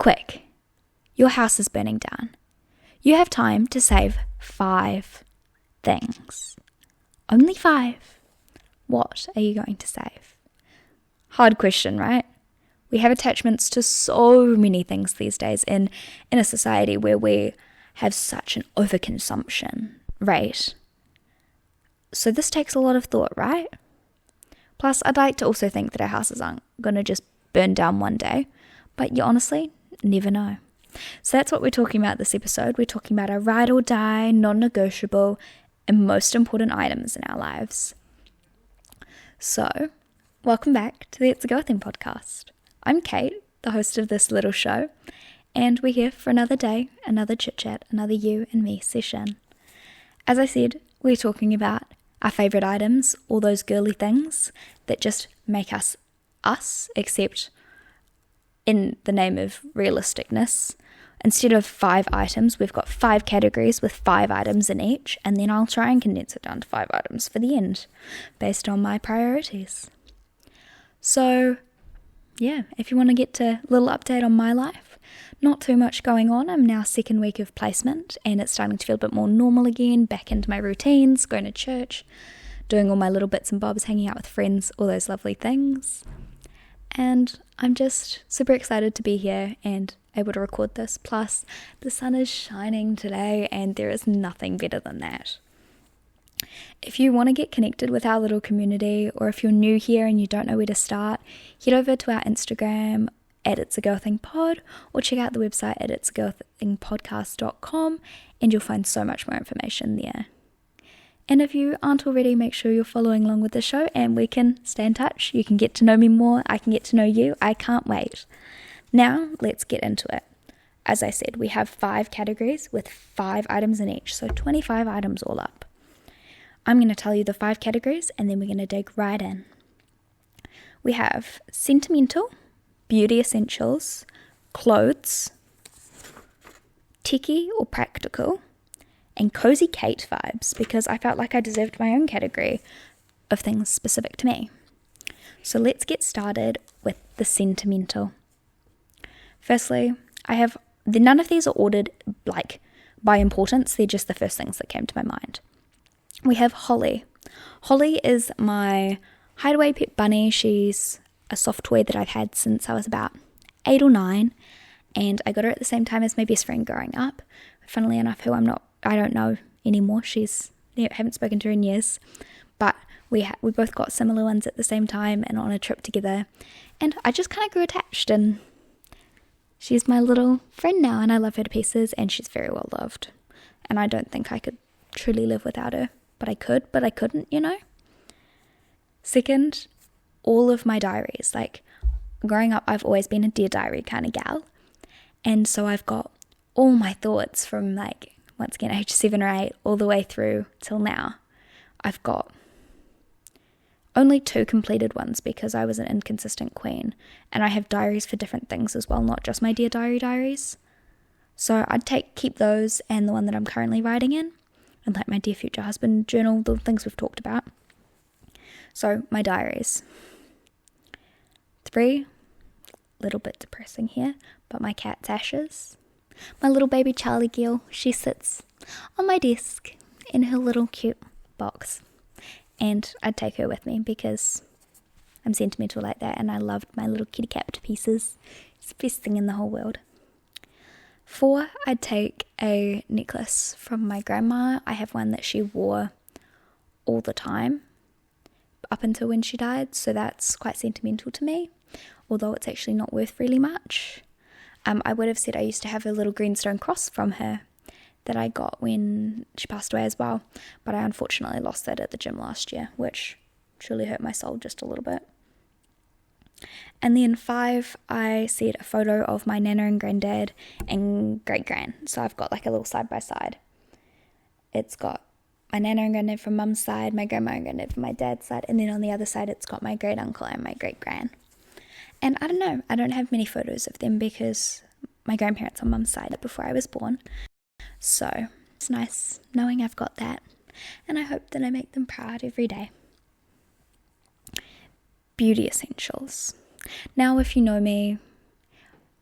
quick. Your house is burning down. You have time to save 5 things. Only 5. What are you going to save? Hard question, right? We have attachments to so many things these days in a society where we have such an overconsumption rate. So this takes a lot of thought, right? Plus, I'd like to also think that our houses aren't going to just burn down one day, but you honestly never know. So that's what we're talking about this episode. We're talking about our ride or die, non-negotiable, and most important items in our lives. So, welcome back to the It's a Girl Thing podcast. I'm Cate, the host of this little show, and we're here for another day, another chit-chat, another you and me session. As I said, we're talking about our favourite items, all those girly things that just make us, except in the name of realisticness. Instead of 5 items, we've got 5 categories with 5 items in each, and then I'll try and condense it down to 5 items for the end, based on my priorities. So, yeah, if you want to get a little update on my life, not too much going on. I'm now 2nd week of placement, and it's starting to feel a bit more normal again, back into my routines, going to church, doing all my little bits and bobs, hanging out with friends, all those lovely things. And I'm just super excited to be here and able to record this. Plus, the sun is shining today and there is nothing better than that. If you want to get connected with our little community, or if you're new here and you don't know where to start, head over to our Instagram at It's a Girl Thing Pod, or check out the website at itsagirlthingpodcast.com, and you'll find so much more information there. And if you aren't already, make sure you're following along with the show and we can stay in touch. You can get to know me more. I can get to know you. I can't wait. Now, let's get into it. As I said, we have 5 categories with 5 items in each, so 25 items all up. I'm going to tell you the 5 categories and then we're going to dig right in. We have sentimental, beauty essentials, clothes, techie or practical, and cozy Cate vibes, because I felt like I deserved my own category of things specific to me. So let's get started with the sentimental. Firstly, none of these are ordered like by importance, they're just the first things that came to my mind. We have Holly. Holly is my hideaway pet bunny. She's a soft toy that I've had since I was about 8 or 9, and I got her at the same time as my best friend growing up. Funnily enough, who I don't know anymore. Haven't spoken to her in years, but we both got similar ones at the same time and on a trip together, and I just kind of grew attached, and she's my little friend now, and I love her to pieces, and she's very well loved, and I don't think I could truly live without her, but I couldn't, you know. Second, all of my diaries. Like, growing up, I've always been a Dear Diary kind of gal, and so I've got all my thoughts from, like, once again, age 7 or 8, all the way through till now. I've got only 2 completed ones because I was an inconsistent queen, and I have diaries for different things as well, not just my Dear Diary diaries. So I'd keep those and the one that I'm currently writing in, and like my Dear Future Husband journal, the things we've talked about. So my diaries. 3, little bit depressing here, but my cat's ashes. My little baby Charlie girl, she sits on my desk in her little cute box, and I'd take her with me because I'm sentimental like that, and I loved my little kitty cat to pieces. It's the best thing in the whole world. 4, I'd take a necklace from my grandma. I have one that she wore all the time up until when she died, so that's quite sentimental to me, although it's actually not worth really much. I would have said I used to have a little greenstone cross from her that I got when she passed away as well, but I unfortunately lost that at the gym last year, which truly hurt my soul just a little bit. And then 5, I said a photo of my nana and granddad and great-gran. So I've got like a little side-by-side. It's got my nana and granddad from mum's side, my grandma and granddad from my dad's side, and then on the other side it's got my great-uncle and my great-gran. And I don't know, I don't have many photos of them because my grandparents on mum's side before I was born. So it's nice knowing I've got that, and I hope that I make them proud every day. Beauty essentials. Now, if you know me,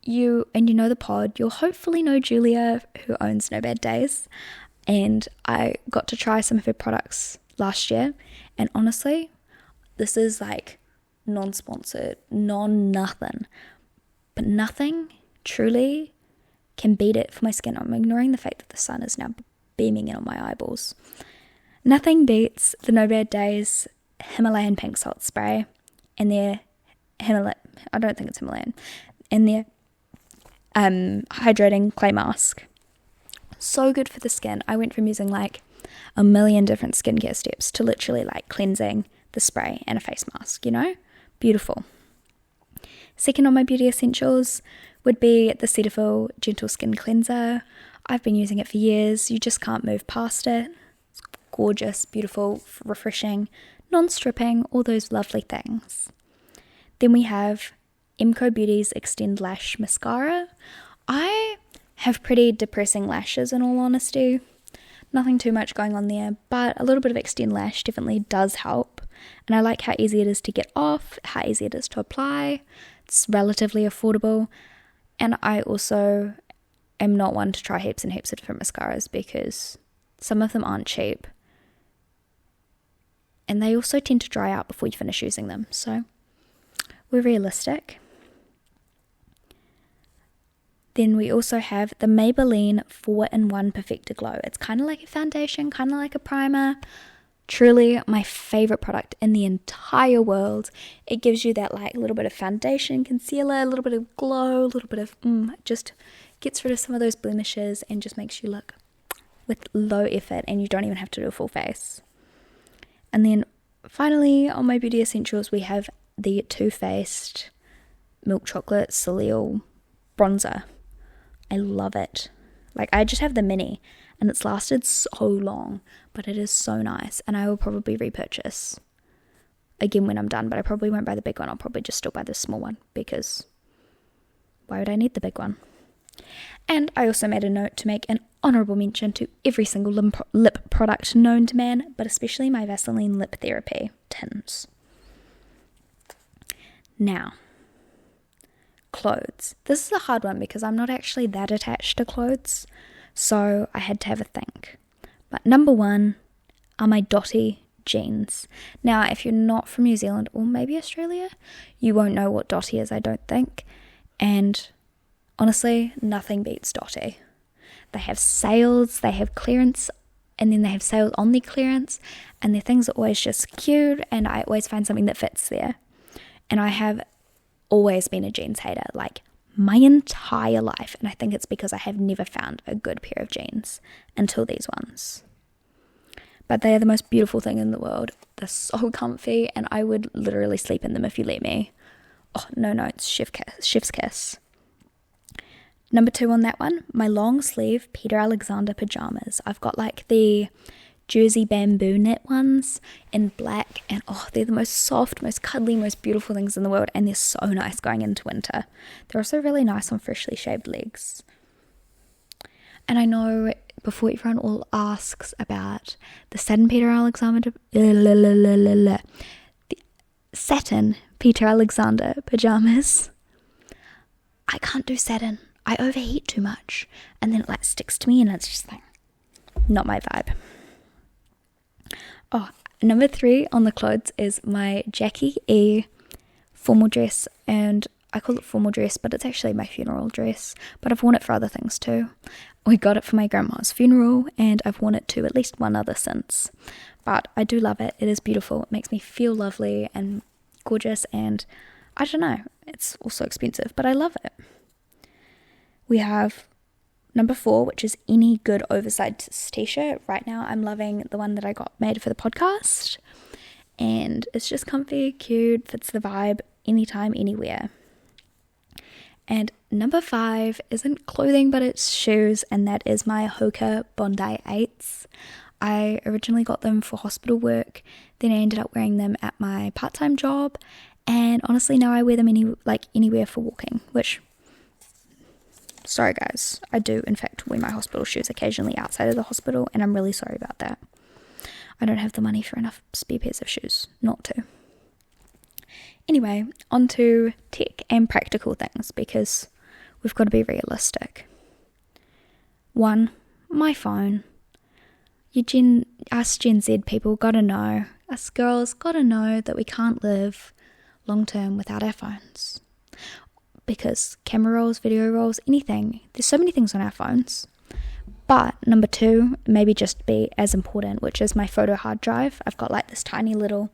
you know the pod, you'll hopefully know Julia, who owns No Bad Days, and I got to try some of her products last year, and honestly, this is like non-sponsored, non-nothing, but nothing truly can beat it for my skin. I'm ignoring the fact that the sun is now beaming in on my eyeballs. Nothing beats the No Bad Days Himalayan pink salt spray and their I don't think it's Himalayan, and their hydrating clay mask. So good for the skin. I went from using like a million different skincare steps to literally like cleansing, the spray and a face mask, beautiful. Second on my beauty essentials would be the Cetaphil Gentle Skin Cleanser. I've been using it for years. You just can't move past it. It's gorgeous, beautiful, refreshing, non-stripping, all those lovely things. Then we have Emco Beauty's Extend Lash Mascara. I have pretty depressing lashes, in all honesty. Nothing too much going on there, but a little bit of Extend Lash definitely does help. And I like how easy it is to get off, how easy it is to apply. It's relatively affordable. And I also am not one to try heaps and heaps of different mascaras because some of them aren't cheap. And they also tend to dry out before you finish using them. So we're realistic. Then we also have the Maybelline 4-in-1 Perfector Glow. It's kind of like a foundation, kind of like a primer. Truly my favorite product in the entire world. It gives you that like little bit of foundation, concealer, a little bit of glow, a little bit of just gets rid of some of those blemishes and just makes you look with low effort, and you don't even have to do a full face. And then finally on my beauty essentials we have the Too Faced Milk Chocolate Soleil Bronzer. I love it. Like, I just have the mini and it's lasted so long, but it is so nice, and I will probably repurchase again when I'm done, but I probably won't buy the big one. I'll probably just still buy the small one because why would I need the big one? And I also made a note to make an honourable mention to every single lip product known to man, but especially my Vaseline Lip Therapy tins. Now, clothes. This is a hard one because I'm not actually that attached to clothes, so I had to have a think. But number one are my Dotty jeans. Now, if you're not from New Zealand or maybe Australia, you won't know what Dotty is, I don't think. And honestly, nothing beats Dotty. They have sales, they have clearance, and then they have sales on the clearance, and their things are always just cute, and I always find something that fits there. And I have always been a jeans hater, like my entire life, and I think it's because I have never found a good pair of jeans until these ones. But they are the most beautiful thing in the world. They're so comfy, and I would literally sleep in them if you let me. Oh, no notes, chef's kiss. Number two on that one, my long sleeve Peter Alexander pajamas. I've got like the Jersey bamboo knit ones in black, and they're the most soft, most cuddly, most beautiful things in the world, and they're so nice going into winter. They're also really nice on freshly shaved legs. And I know before everyone all asks about the satin Peter Alexander pajamas, I can't do satin. I overheat too much, and then it like sticks to me, and it's just like not my vibe. Number three on the clothes is my Jackie E formal dress, and I call it formal dress, but it's actually my funeral dress, but I've worn it for other things too. We got it for my grandma's funeral, and I've worn it to at least one other since, but I do love it. It is beautiful. It makes me feel lovely and gorgeous, and I don't know, it's also expensive, but I love it. We have number four, which is any good oversized t-shirt. Right now I'm loving the one that I got made for the podcast, and it's just comfy, cute, fits the vibe, anytime, anywhere. And number five isn't clothing, but it's shoes, and that is my Hoka Bondi 8s. I originally got them for hospital work, then I ended up wearing them at my part-time job, and honestly now I wear them anywhere for walking, which, sorry guys, I do in fact wear my hospital shoes occasionally outside of the hospital, and I'm really sorry about that. I don't have the money for enough spare pairs of shoes not to. Anyway, on to tech and practical things, because we've got to be realistic. 1, my phone. Us Gen Z people gotta know, us girls gotta know that we can't live long term without our phones. Because camera rolls, video rolls, anything, there's so many things on our phones. But number 2, maybe just be as important, which is my photo hard drive. I've got like this tiny little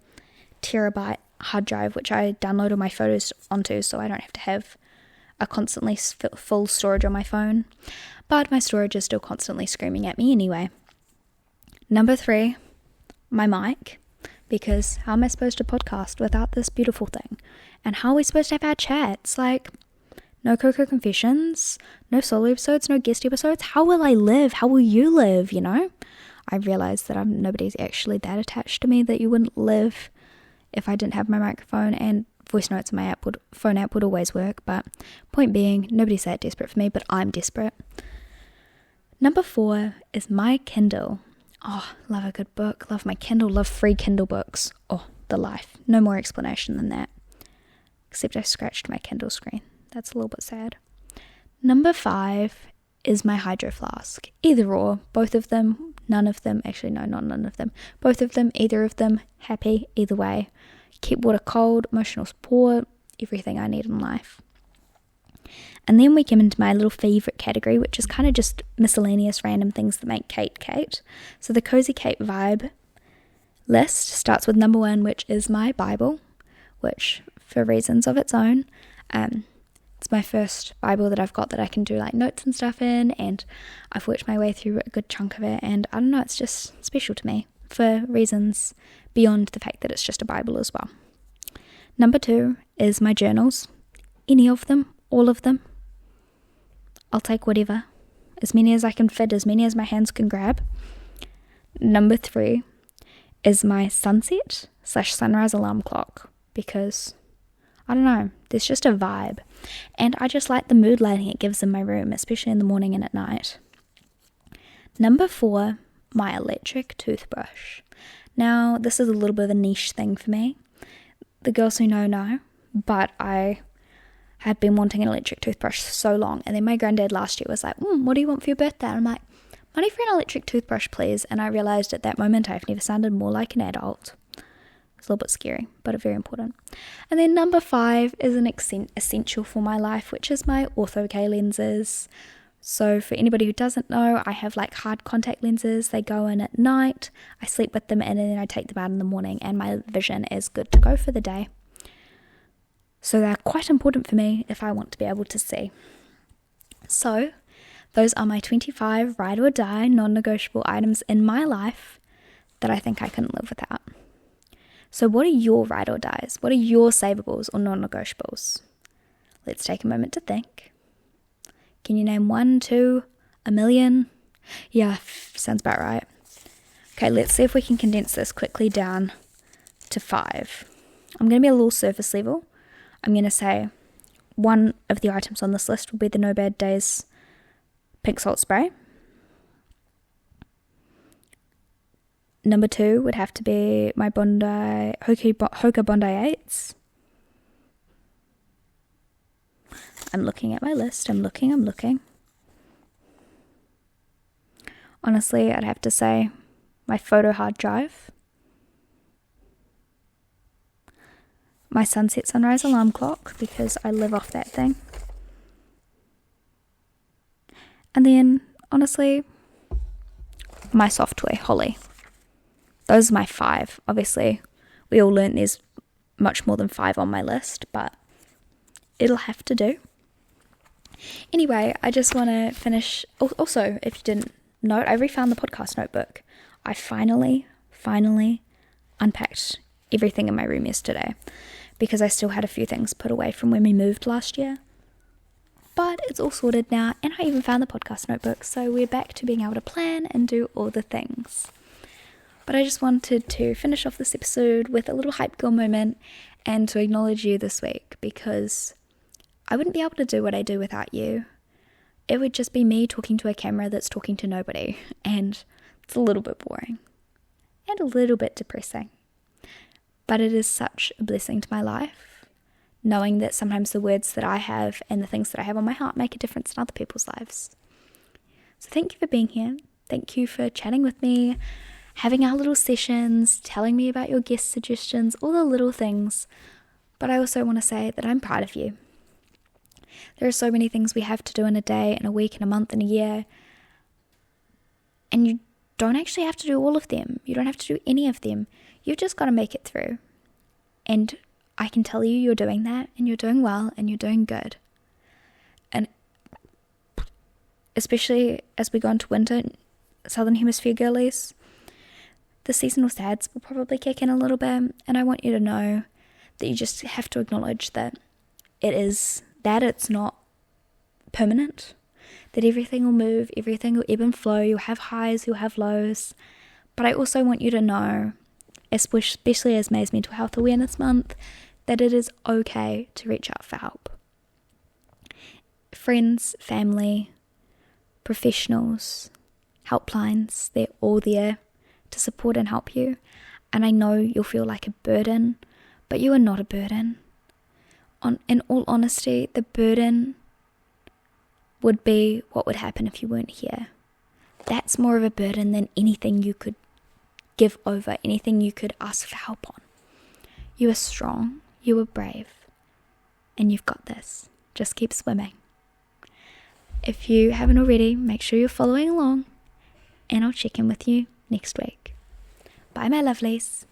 terabyte hard drive which I download all my photos onto, so I don't have to have a constantly full storage on my phone. But my storage is still constantly screaming at me anyway. Number 3, my mic, because how am I supposed to podcast without this beautiful thing? And how are we supposed to have our chats? Like, no Coco Confessions, no solo episodes, no guest episodes. How will I live? How will you live, you know? I realised that nobody's actually that attached to me that you wouldn't live if I didn't have my microphone, and voice notes in my phone app would always work. But point being, nobody's that desperate for me, but I'm desperate. Number 4 is my Kindle. Oh, love a good book, love my Kindle, love free Kindle books. Oh, the life. No more explanation than that. Except I scratched my Kindle screen. That's a little bit sad. Number 5 is my hydro flask. Either or, both of them, none of them. Actually, no, not none of them. Both of them, either of them, happy, either way. Keep water cold, emotional support, everything I need in life. And then we come into my little favourite category, which is kind of just miscellaneous random things that make Cate Cate. So the Cozy Cate vibe list starts with number 1, which is my Bible, which for reasons of its own, it's my first Bible that I've got that I can do like notes and stuff in, and I've worked my way through a good chunk of it, and I don't know, it's just special to me for reasons beyond the fact that it's just a Bible as well. Number 2 is my journals. Any of them, all of them. I'll take whatever. As many as I can fit, as many as my hands can grab. Number 3 is my sunset/sunrise alarm clock, because I don't know, there's just a vibe, and I just like the mood lighting it gives in my room, especially in the morning and at night. Number 4, my electric toothbrush. Now, this is a little bit of a niche thing for me. The girls who know, but I had been wanting an electric toothbrush so long, and then my granddad last year was like, what do you want for your birthday? And I'm like, money for an electric toothbrush, please. And I realised at that moment I've never sounded more like an adult. It's a little bit scary, but very important. And then number 5 is an essential for my life, which is my ortho-K lenses. So for anybody who doesn't know, I have like hard contact lenses. They go in at night, I sleep with them, and then I take them out in the morning, and my vision is good to go for the day. So they're quite important for me if I want to be able to see. So those are my 25 ride or die non-negotiable items in my life that I think I couldn't live without. So what are your ride or dies? What are your savables or non-negotiables? Let's take a moment to think. Can you name 1, 2, a million? Yeah, sounds about right. Okay, let's see if we can condense this quickly down to 5. I'm going to be a little surface level. I'm going to say one of the items on this list will be the No Bad Days pink salt spray. Number 2 would have to be my Hoka Bondi 8s. I'm looking at my list. I'm looking. Honestly, I'd have to say my photo hard drive. My sunset sunrise alarm clock, because I live off that thing. And then, honestly, my soft toy, Holly. Those are my 5. Obviously, we all learnt there's much more than 5 on my list, but it'll have to do. Anyway, I just want to finish. Also, if you didn't know, I refound the podcast notebook. I finally unpacked everything in my room yesterday, because I still had a few things put away from when we moved last year. But it's all sorted now, and I even found the podcast notebook, so we're back to being able to plan and do all the things. But I just wanted to finish off this episode with a little hype girl moment and to acknowledge you this week, because I wouldn't be able to do what I do without you. It would just be me talking to a camera that's talking to nobody, and it's a little bit boring and a little bit depressing. But it is such a blessing to my life. knowing that sometimes the words that I have and the things that I have on my heart make a difference in other people's lives. So thank you for being here. Thank you for chatting with me, having our little sessions, telling me about your guest suggestions, all the little things. But I also want to say that I'm proud of you. There are so many things we have to do in a day, in a week, in a month, in a year. And you don't actually have to do all of them. You don't have to do any of them. You've just got to make it through. And I can tell you, you're doing that, and you're doing well, and you're doing good. And especially as we go into winter, Southern Hemisphere girlies, the seasonal sads will probably kick in a little bit. And I want you to know that you just have to acknowledge that it's not permanent, that everything will move, everything will ebb and flow, you'll have highs, you'll have lows. But I also want you to know, especially as May's Mental Health Awareness Month, that it is okay to reach out for help. Friends, family, professionals, helplines, they're all there to support and help you. And I know you'll feel like a burden, but you are not a burden. In all honesty, the burden would be what would happen if you weren't here. That's more of a burden than anything you could give over, anything you could ask for help on. You are strong, you are brave, and you've got this. Just keep swimming. If you haven't already, make sure you're following along, and I'll check in with you next week. Bye, my lovelies.